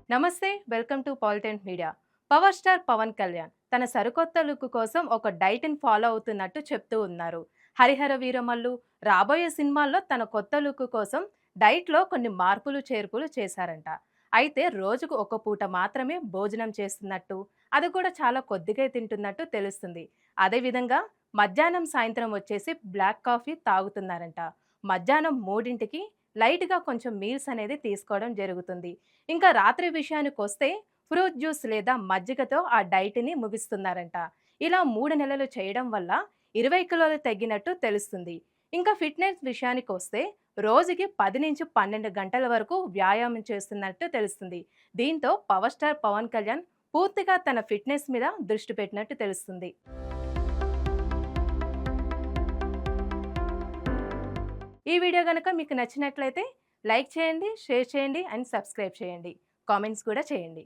నమస్తే, welcome to పాలిటెంట్ media. Power star Pawan Kalyan తన సరికొత్త లుక్ కోసం ఒక డైట్ని ఫాలో అవుతున్నట్టు చెప్తూ ఉన్నారు. హరిహర వీరమల్లు రాబోయే సినిమాల్లో తన కొత్త లుక్ కోసం డైట్లో కొన్ని మార్పులు చేర్పులు చేశారంట. అయితే రోజుకు ఒక పూట మాత్రమే భోజనం చేస్తున్నట్టు, అది కూడా చాలా కొద్దిగా తింటున్నట్టు తెలుస్తుంది. అదేవిధంగా మధ్యాహ్నం సాయంత్రం వచ్చేసి బ్లాక్ కాఫీ తాగుతున్నారంట. మధ్యాహ్నం 3ంటికి లైట్గా కొంచెం మీల్స్ అనేది తీసుకోవడం జరుగుతుంది. ఇంకా రాత్రి విషయానికొస్తే ఫ్రూట్ జ్యూస్ లేదా మజ్జిగతో ఆ డైట్‌ని ముగిస్తున్నారంట. ఇలా 3 నెలలు చేయడం వల్ల 20 కిలోలు తగ్గినట్టు తెలుస్తుంది. ఇంకా ఫిట్‌నెస్ విషయానికొస్తే రోజుకి 10-12 గంటల వరకు వ్యాయామం చేస్తున్నట్టు తెలుస్తుంది. దీంతో పవర్ స్టార్ పవన్ కళ్యాణ్ పూర్తిగా తన ఫిట్‌నెస్ మీద దృష్టి పెట్టినట్టు తెలుస్తుంది. ఈ వీడియో గనుక మీకు నచ్చినట్లయితే లైక్ చేయండి, షేర్ చేయండి అండ్ సబ్స్క్రైబ్ చేయండి. కామెంట్స్ కూడా చేయండి.